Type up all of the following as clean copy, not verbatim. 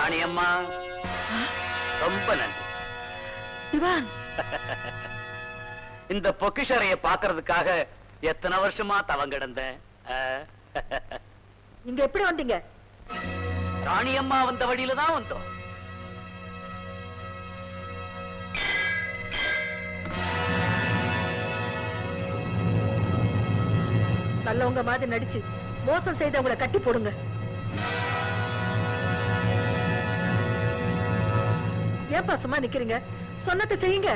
ராணி அம்மா ரொம்ப நன்றி. திவான், இந்த பொக்கிஷறைய பாக்குறதுக்காக எத்தனை வருஷமா தவம் கிடந்தேன். நீங்க எப்படி வந்தீங்க? ராணி அம்மா வந்த வழியில தான் வந்தோம். நல்லவங்க மாதிரி நடிச்சு மோசம் செய்தவங்களை கட்டி போடுங்க. ஏப்பா சும்மா நிக்கிறீங்க? சொன்னதை செய்யுங்க.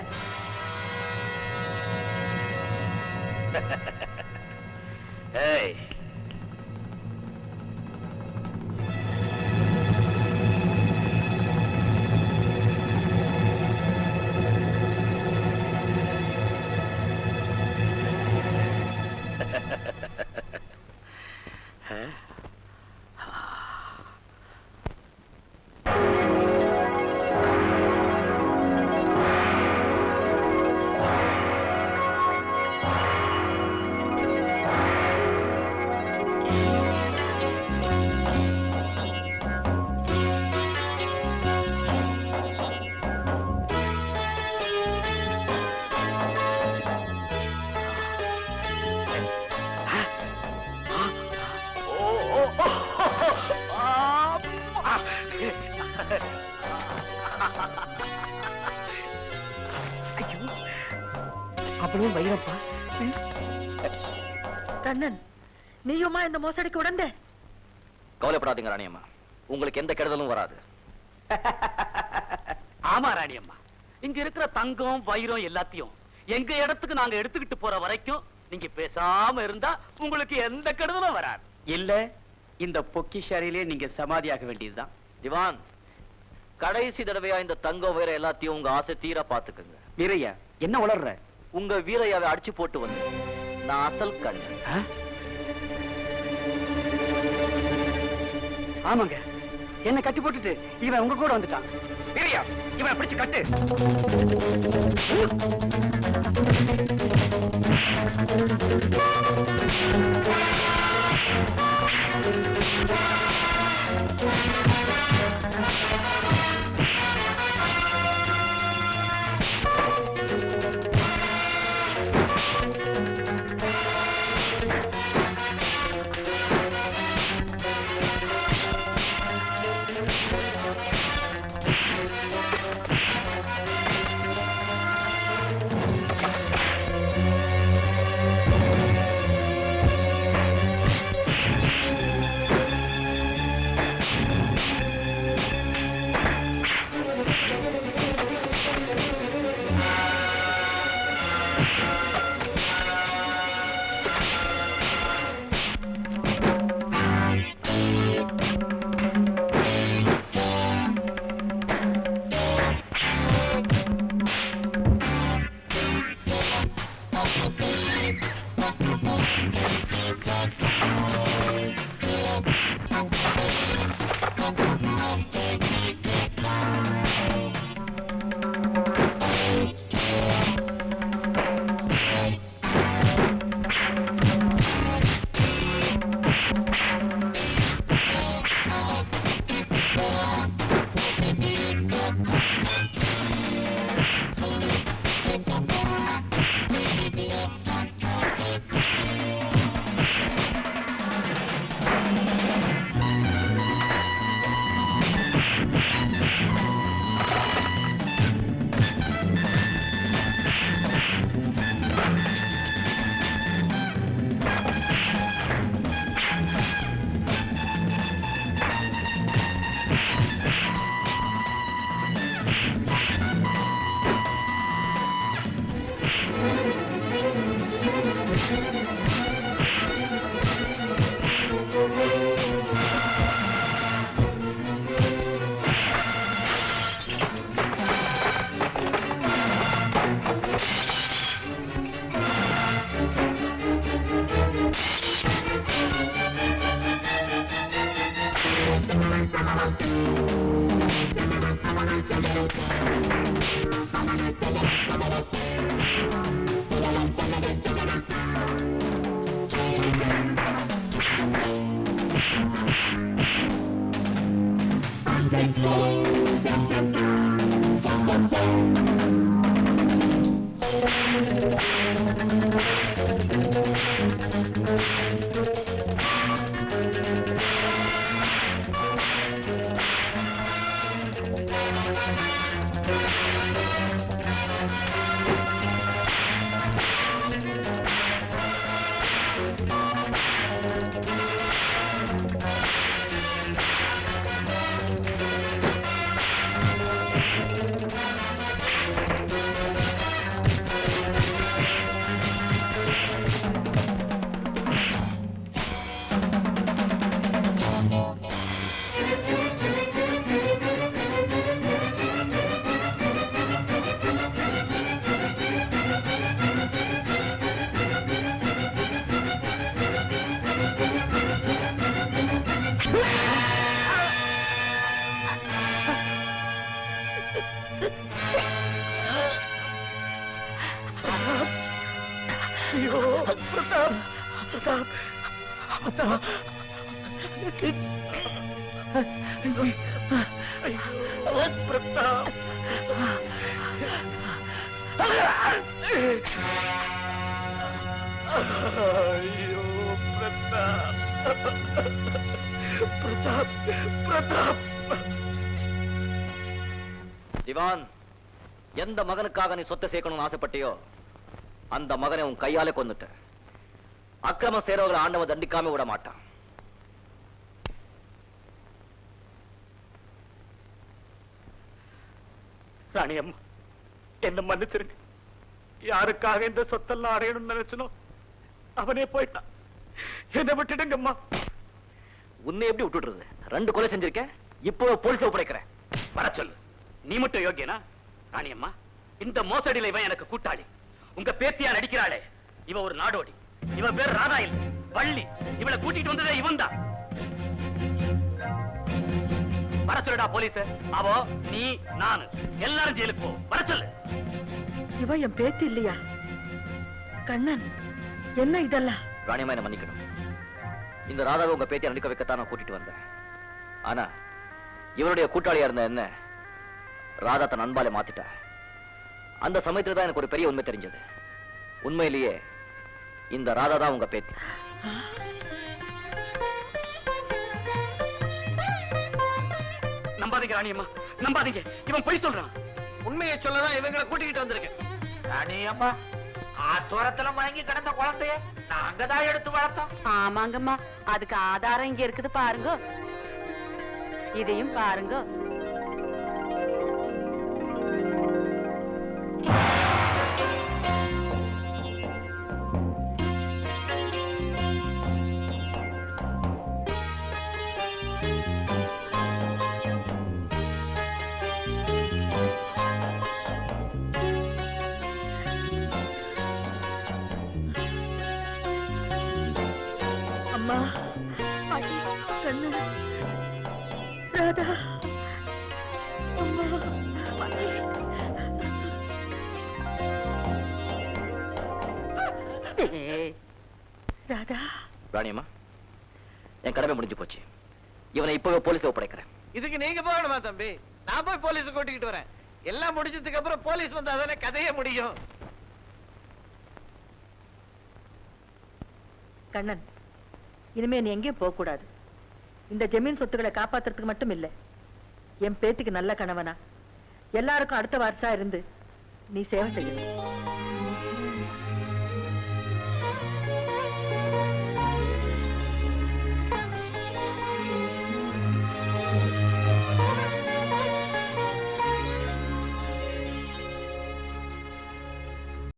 ஏய், அப்படியும் வைரப்பா. கண்ணன், நீயுமா இந்த மோசடிக்கு உடந்த? கவலைப்படாதீங்க ராணியம்மா, உங்களுக்கு எந்த கெடுதலும் வராது. ஆமா ராணி அம்மா, இங்க இருக்கிற தங்கம் வைரம் எல்லாத்தையும் எங்க இடத்துக்கு நாங்க எடுத்துக்கிட்டு போற வரைக்கும் நீங்க பேசாம இருந்தா உங்களுக்கு எந்த கெடுதலும் வராது. இல்ல, இந்த பொக்கிஷாரிலே நீங்க சமாதியாக வேண்டியதுதான். திவான், கடைசி தடவையா இந்த தங்கம் வைரம் எல்லாத்தையும் உங்க ஆசை தீர பாத்துக்குங்க. வீரையா, என்ன வளர்ற? உங்க வீரையாவை அடிச்சு போட்டு வந்து நான் அசல் கண்ணு. ஆமாங்க, என்ன கட்டி போட்டுட்டு இவன் உங்க கூட வந்துட்டான். வீரையா, இவனை பிடிச்சு கட்டு. ஐயோ பிரதாப், பிரதாப், பிரதாப். ஐயோ பிரதாப். ஐயோ பிரதாப், பிரதாப், பிரதாப். திவான், எந்த மகனுக்காக நீ சொத்தை சேர்க்கணும்னு ஆசைப்பட்டியோ அந்த மகனை உன் கையாலே கொன்னுட்ட. அக்கிரமம் செய்றவங்களை ஆண்டவன் தண்டிக்காம விட மாட்டான். ராணி அம்மா, என்ன மன்னிச்சிருங்க. யாருக்காக இந்த சொத்தெல்லாம் அடையணும்னு நினைச்சனோ அவனே போயிட்டான். என்ன விட்டுடுங்க அம்மா. உன்னை எப்படி விட்டுடுறது? 2 கொலை செஞ்சிருக்க, இப்போ போலீஸ் ஒப்படைக்கிறேன். வர சொல்லு. நீ மட்டும் யோகியனா? ராணி அம்மா, இந்த மோசடியில இவன் எனக்கு கூட்டாளி. உங்க பேத்தியா நடிக்கிறாளே, இவ ஒரு நாடோடி. இவ பேர் ராதா இல்ல, வள்ளி. இவளை கூட்டிட்டு வந்ததே இவன் தான். வர சொல்லுடா போலீஸ். அவோ, நீ, நானு எல்லாரும் ஜெயிலுக்கு போ. வர சொல்லு. இவ என் பேத்தி இல்லையா? கண்ணன், என்ன இதெல்லாம்? ராணியம்மா, என்ன மன்னிக்கணும். இந்த ராதாவை உங்க பேத்தியை நடிக்க வைக்கத்தான் நான் கூட்டிட்டு வந்தேன். ஆனா இவருடைய கூட்டாளியா இருந்த என்ன ராதா தன் அன்பாலே மாத்திட்டா. அந்த சமயத்துல தான் எனக்கு ஒரு பெரிய உண்மை தெரிஞ்சது. உண்மையிலேயே இந்த ராதா தான் உங்க பேத்தி. நம்பாதீங்க ராணியம்மா, நம்பாதீங்க. இவன் பொய் சொல்றான். உண்மையை சொல்லதான் இவங்களை கூட்டிக்கிட்டு வந்திருக்கேன். ராணியம்மா, ஆத்தோரத்துல மயங்கி கிடந்த குழந்தைய நாங்க தான் எடுத்து வளர்த்தோம். ஆமாங்கம்மா, அதுக்கு ஆதாரம் இங்க இருக்குது பாருங்க. இதையும் பாருங்க. அம்மா, கண்ணன், ராதா, அம்மா, ராதா. ராணியம்மா, என் கடமை முடிஞ்சு போச்சு. இவனை இப்பவே போலீஸ்ல ஒப்படைக்கிறேன். இதுக்கு நீங்க போகணுமா தம்பி? நான் போய் போலீஸ் கூட்டிக்கிட்டு வரேன். எல்லாம் முடிஞ்சதுக்கு அப்புறம் போலீஸ் வந்தா தானே கதையே முடியும். கண்ணன், இனிமே நீ எங்கேயும் போக கூடாது. இந்த ஜமீன் சொத்துக்களை காப்பாத்துறதுக்கு மட்டும் இல்ல, என் பேத்திக்கு நல்ல கணவனா எல்லாருக்கும் அடுத்த வாரிசா இருந்து நீ சேவை செய்யணும்.